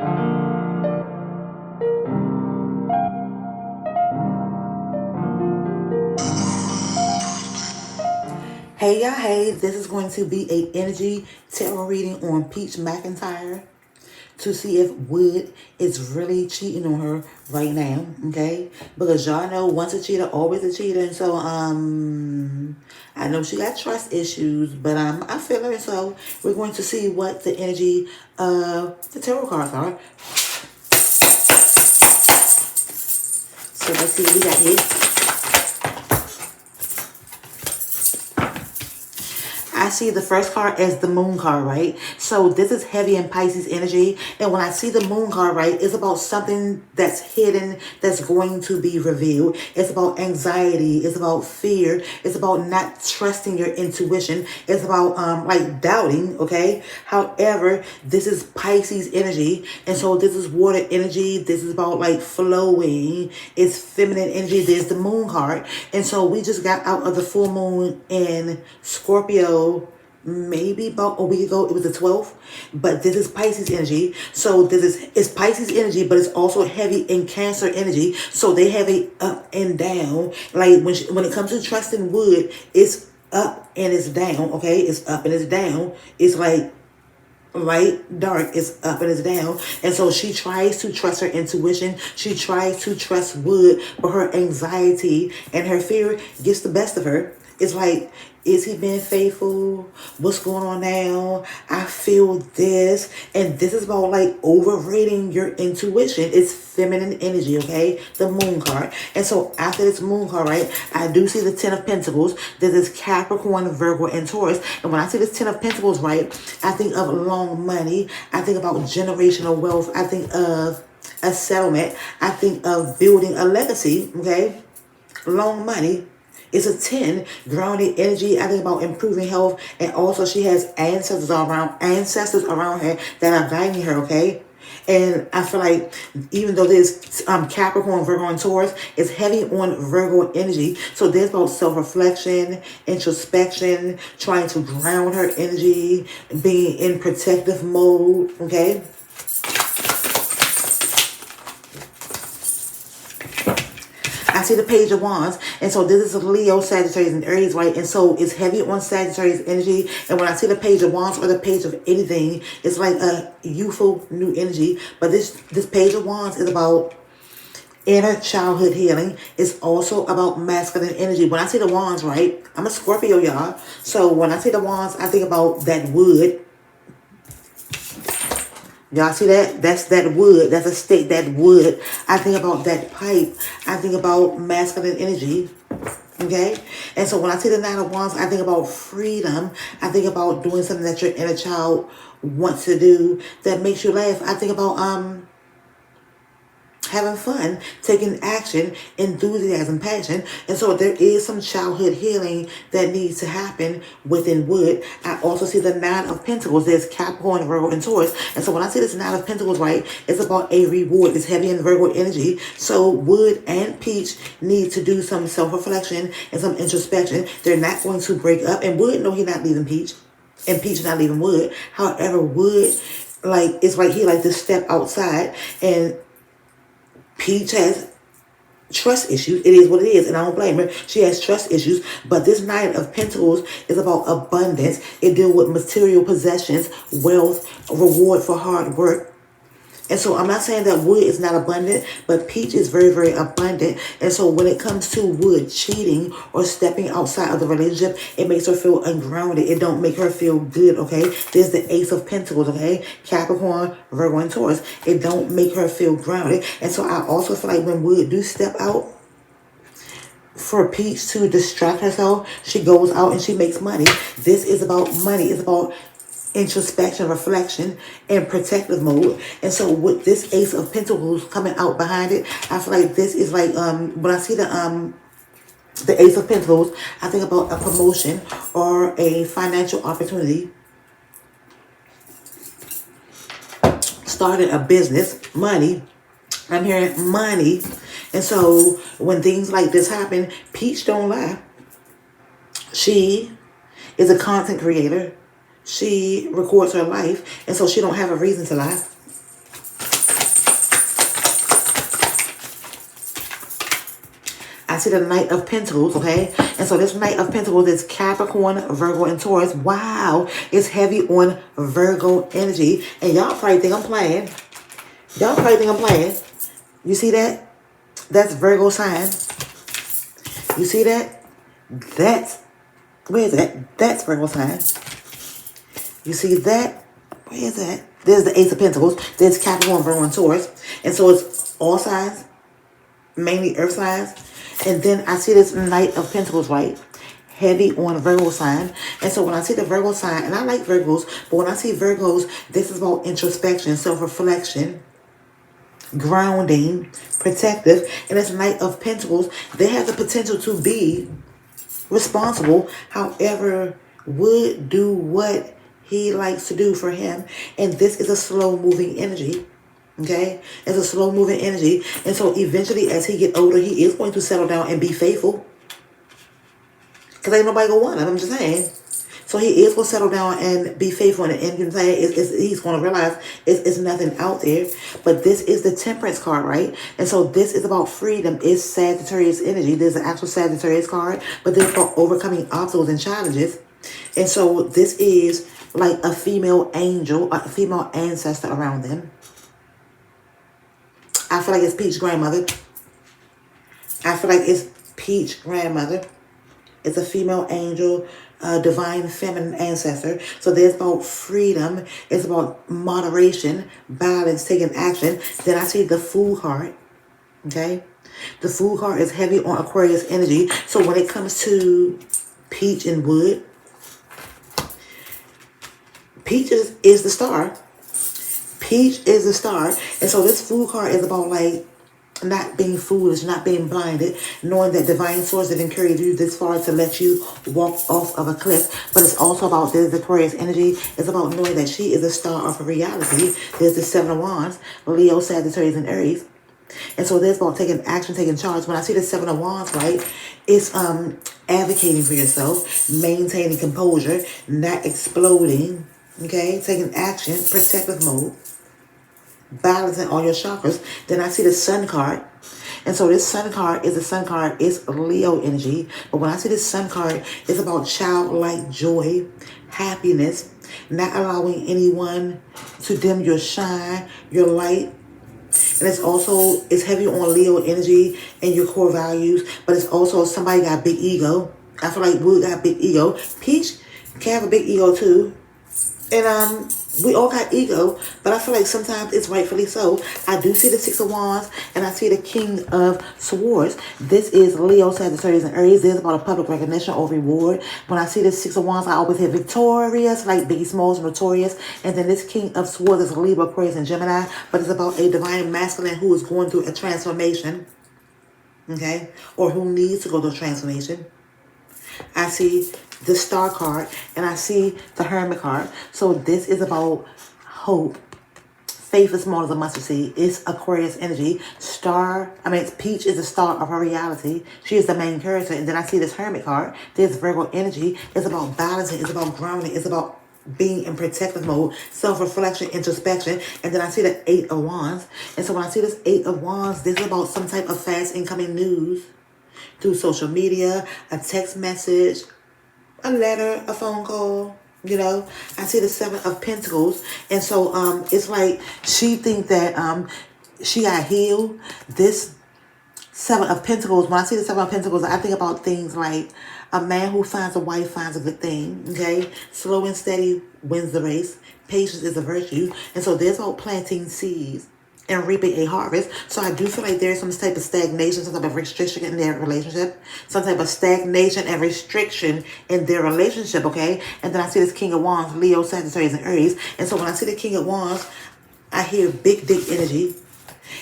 Hey y'all, hey, this is going to be a energy tarot reading on Peach Mcintyre to see if Wood is really cheating on her right now, okay? Because y'all know once a cheater, always a cheater. And so, I know she got trust issues, but I feel her. So we're going to see what the energy of the tarot cards are. So let's see what we got here. I see the first card as the moon card, right? So this is heavy in Pisces energy. And when I see the moon card, right, it's about something that's hidden, that's going to be revealed. It's about anxiety. It's about fear. It's about not trusting your intuition. It's about like doubting, okay? However, this is Pisces energy. And so this is water energy. This is about like flowing. It's feminine energy. There's the moon card. And so we just got out of the full moon in Scorpio maybe about a week ago. It was the 12th, but this is Pisces energy. So it's Pisces energy, but it's also heavy in Cancer energy. So they have a up and down. Like when it comes to trusting Wood, it's up and it's down. Okay, it's up and it's down. It's like light, dark, it's up and it's down. And so she tries to trust her intuition. She tries to trust Wood, but her anxiety and her fear gets the best of her. It's like, is he being faithful? What's going on now? I feel this. And this is about like overrating your intuition. It's feminine energy, okay? The moon card. And so after this moon card, right, I do see the 10 of Pentacles. This is Capricorn, Virgo, and Taurus. And when I see this 10 of Pentacles, right, I think of long money. I think about generational wealth. I think of a settlement. I think of building a legacy, okay? Long money. It's a 10, grounded energy. I think about improving health. And also she has ancestors around her that are guiding her, okay? And I feel like even though there's Capricorn, Virgo, and Taurus, it's heavy on Virgo energy. So there's about self-reflection, introspection, trying to ground her energy, being in protective mode, okay? I see the Page of Wands, and so this is Leo, Sagittarius, and Aries, right? And so it's heavy on Sagittarius energy. And when I see the Page of Wands or the Page of anything, it's like a youthful new energy. But this Page of Wands is about inner childhood healing. It's also about masculine energy. When I see the Wands, right? I'm a Scorpio, y'all. So when I see the Wands, I think about that wood. Y'all see that? That's that wood. That's a stick, that wood. I think about that pipe. I think about masculine energy. Okay? And so when I see the Nine of Wands, I think about freedom. I think about doing something that your inner child wants to do that makes you laugh. I think about having fun, taking action, enthusiasm, passion. And so there is some childhood healing that needs to happen within Wood. I also see the Nine of Pentacles. There's Capricorn, Virgo, and Taurus. And so when I see this Nine of Pentacles, right, it's about a reward. It's heavy in Virgo energy. So Wood and Peach need to do some self-reflection and some introspection. They're not going to break up. And Wood, no, he's not leaving Peach. And Peach not leaving Wood. However, Wood, like, it's like he like to step outside, and Peach has trust issues. It is what it is, and I don't blame her. She has trust issues, but this Nine of Pentacles is about abundance. It deals with material possessions, wealth, reward for hard work. And so I'm not saying that Wood is not abundant, but Peach is very, very abundant. And so when it comes to Wood cheating or stepping outside of the relationship, it makes her feel ungrounded. It don't make her feel good, okay? There's the Ace of Pentacles, okay? Capricorn, Virgo, and Taurus. It don't make her feel grounded. And so I also feel like when Wood do step out, for Peach to distract herself, she goes out and she makes money. This is about money. It's about introspection, reflection, and protective mode. And so with this Ace of Pentacles coming out behind it, I feel like this is like when I see the Ace of Pentacles, I think about a promotion or a financial opportunity, starting a business, money. I'm hearing money. And so when things like this happen, Peach don't lie. She is a content creator. She records her life, and so she don't have a reason to lie. see the Knight of Pentacles, okay? And so this Knight of Pentacles is Capricorn, Virgo, and Taurus. Wow, it's heavy on Virgo energy. And y'all probably think I'm playing. Y'all probably think I'm playing. You see that? That's Virgo sign. You see that? That's, where is that? That's Virgo sign. You see that? Where is that? There's the Ace of Pentacles. There's Capricorn, Virgo, and Taurus. And so it's all signs, mainly earth signs. And then I see this Knight of Pentacles, right? Heavy on Virgo sign. And so when I see the Virgo sign, and I like Virgos, but when I see Virgos, this is about introspection, self-reflection, grounding, protective. And this Knight of Pentacles, they have the potential to be responsible, however, would do what he likes to do for him. And this is a slow moving energy. Okay, it's a slow moving energy. And so eventually as he get older, he is going to settle down and be faithful, because ain't nobody gonna want him. I'm just saying. So he is going to settle down and be faithful. And you know what I'm saying? He's going to realize it's nothing out there. But this is the Temperance card, right? And so this is about freedom. It's Sagittarius energy. There's an actual Sagittarius card. But then for overcoming obstacles and challenges. And so this is like a female angel, a female ancestor around them. I feel like it's Peach's grandmother. I feel like it's Peach's grandmother. It's a female angel, divine feminine ancestor. So there's about freedom. It's about moderation, balance, taking action. Then I see the Fool card. Okay? The Fool card is heavy on Aquarius energy. So when it comes to Peach and Wood, Peach is the star. Peach is the star. And so this Fool card is about like not being foolish, not being blinded, knowing that divine source that encouraged you this far to let you walk off of a cliff. But it's also about the Aquarius energy. It's about knowing that she is a star of her reality. There's the Seven of Wands, Leo, Sagittarius, and Aries. And so there's about taking action, taking charge. When I see the Seven of Wands, right, it's advocating for yourself, maintaining composure, not exploding, okay, taking action, protective mode, balancing all your chakras. Then I see the Sun card. And so this Sun card is the Sun card. It's Leo energy. But when I see this Sun card, it's about childlike joy, happiness, not allowing anyone to dim your shine, your light. And it's heavy on Leo energy and your core values. But it's also somebody got big ego. I feel like Wood got big ego. Peach can have a big ego too. And we all got ego, but I feel like sometimes it's rightfully so. I do see the Six of Wands, and I see the King of Swords. This is Leo, Sagittarius, and Aries. This is about a public recognition or reward. When I see the Six of Wands, I always hear victorious, like Biggie Smalls, notorious. And then this King of Swords is Libra, Aquarius, and Gemini. But it's about a divine masculine who is going through a transformation, okay, or who needs to go through a transformation. I see the Star card, and I see the Hermit card. So this is about hope. Faith is small as a mustard seed. It's Aquarius energy. Peach is the star of her reality. She is the main character. And then I see this Hermit card. There's Virgo energy. It's about balancing. It's about grounding. It's about being in protective mode, self-reflection, introspection. And then I see the Eight of Wands. And so when I see this Eight of Wands, this is about some type of fast incoming news through social media, a text message, a letter, a phone call, you know. I see the Seven of Pentacles. And so it's like she think that she got healed. This Seven of Pentacles, when I see the Seven of Pentacles, I think about things like a man who finds a wife finds a good thing, okay? Slow and steady wins the race. Patience is a virtue. And so there's about planting seeds and reaping a harvest. So I do feel like there's some type of stagnation, some type of restriction in their relationship. Some type of stagnation and restriction in their relationship, okay? And then I see this King of Wands, Leo, Sagittarius, and Aries. And so when I see the King of Wands, I hear big dick energy.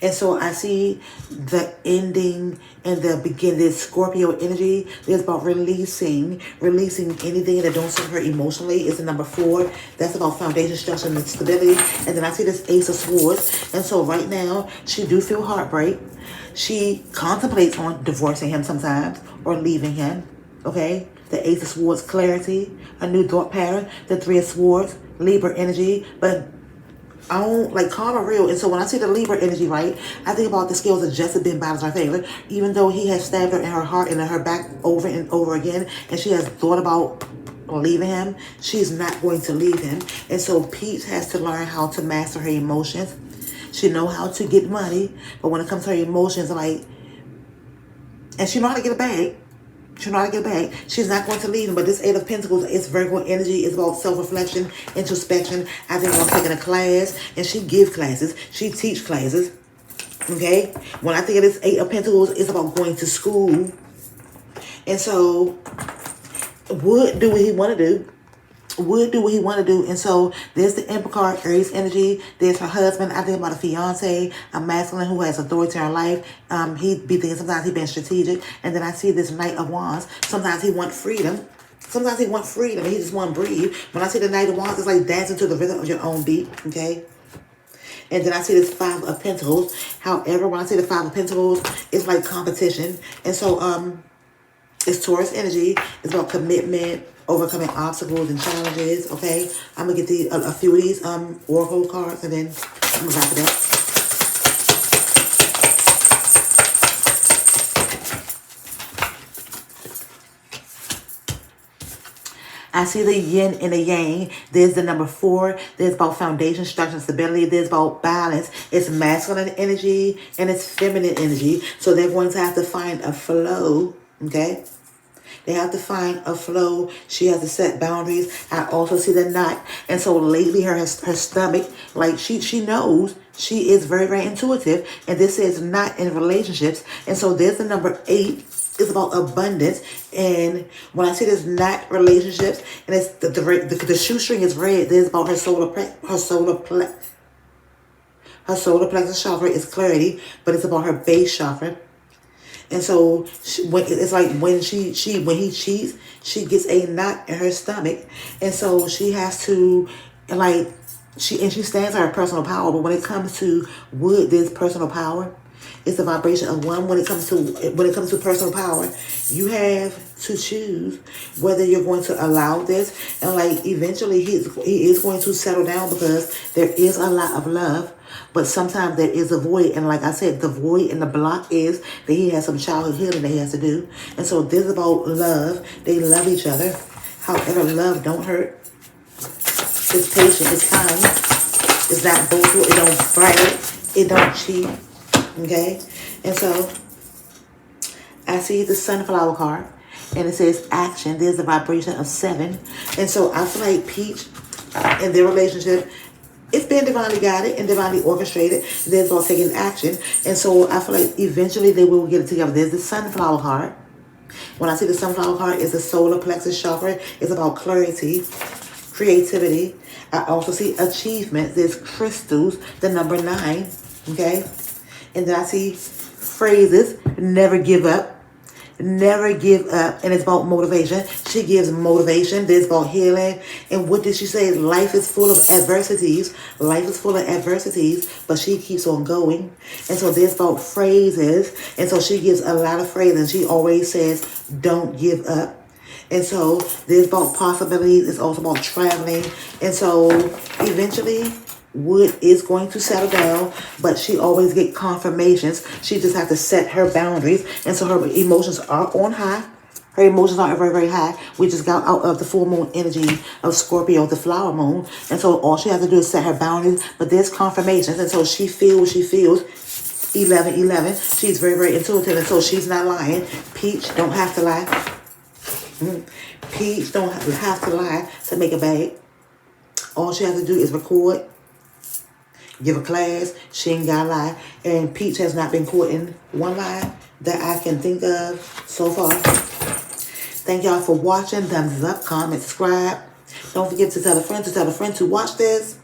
And so I see the ending and the beginning. This Scorpio energy is about releasing anything that don't serve her emotionally. It's the number 4. That's about foundation, structure, and stability. And then I see this Ace of Swords. And so right now, she do feel heartbreak. She contemplates on divorcing him sometimes or leaving him. Okay? The Ace of Swords, clarity, a new thought pattern. The Three of Swords, Libra energy. But I don't like karma real. And so when I see the Libra energy, right, I think about the scales adjusted being balanced in her favor. Even though he has stabbed her in her heart and in her back over and over again, and she has thought about leaving him, she's not going to leave him. And so Peach has to learn how to master her emotions. She know how to get money, but when it comes to her emotions, like, and she know how to get a bag. She know how to get back. She's not going to leave him. But this Eight of Pentacles is Virgo energy. It's about self-reflection, introspection. I think about taking a class. And she gives classes. She teach classes. Okay? When I think of this Eight of Pentacles, it's about going to school. And so, would do what he want to do. Would do what he want to do. And so there's the Emperor card, Aries energy. There's her husband. I think about a fiance, a masculine who has authority in her life. He'd be thinking sometimes he's been strategic. And then I see this Knight of Wands. Sometimes he wants freedom. Sometimes he wants freedom. He just want to breathe. When I see the Knight of Wands, it's like dancing to the rhythm of your own beat. Okay? And then I see this Five of Pentacles. However, when I see the Five of Pentacles, it's like competition. And so it's Taurus energy. It's about commitment, overcoming obstacles and challenges. Okay, I'm gonna get a few of these oracle cards, and then I'm gonna wrap it up. I see the yin and the yang. There's the number 4. There's about foundation, structure, and stability. There's about balance. It's masculine energy and it's feminine energy. So they're going to have to find a flow. Okay. They have to find a flow. She has to set boundaries. I also see the knot. And so lately her stomach, like she knows she is very, very intuitive. And this is not in relationships. And so there's the number 8. It's about abundance. And when I see this not relationships, and it's the shoestring is red, there's about her solar plexus chakra is clarity, but it's about her base chakra. And so it's like when he cheats, she gets a knot in her stomach. And so she has to, like, she stands on her personal power. But when it comes to wood, there's personal power. It's the vibration of one. When it comes to personal power, you have to choose whether you're going to allow this. And like eventually he is going to settle down because there is a lot of love. But sometimes there is a void. And like I said, the void and the block is that he has some childhood healing that he has to do. And so this is about love. They love each other. However, love don't hurt. It's patient. It's kind. It's not boastful. It don't brag. It don't cheat. Okay? And so I see the sunflower card. And it says action. There's a vibration of 7. And so I feel like Peach in their relationship, it's been divinely guided and divinely orchestrated. There's all taking action. And so I feel like eventually they will get it together. There's the sunflower card. When I see the sunflower card, it's the solar plexus chakra. It's about clarity, creativity. I also see achievement. There's crystals, the number 9. Okay? And then I see phrases, never give up. Never give up. And it's about motivation. She gives motivation. There's about healing. And what did she say? Life is full of adversities. Life is full of adversities, but she keeps on going. And so there's about phrases. And so she gives a lot of phrases. And she always says, don't give up. And so there's about possibilities. It's also about traveling. And so eventually Wood is going to settle down, but she always get confirmations. She just has to set her boundaries. And so her emotions are on high. Her emotions are very, very high. We just got out of the full moon energy of Scorpio, the flower moon. And so all she has to do is set her boundaries. But there's confirmations. And so she feels, 11. She's very, very intuitive. And so she's not lying. Peach don't have to lie. Peach don't have to lie to make a bag. All she has to do is record. Give a class. She ain't got to lie. And Peach has not been caught in one lie that I can think of so far. Thank y'all for watching. Thumbs up, comment, subscribe. Don't forget to tell a friend to watch this.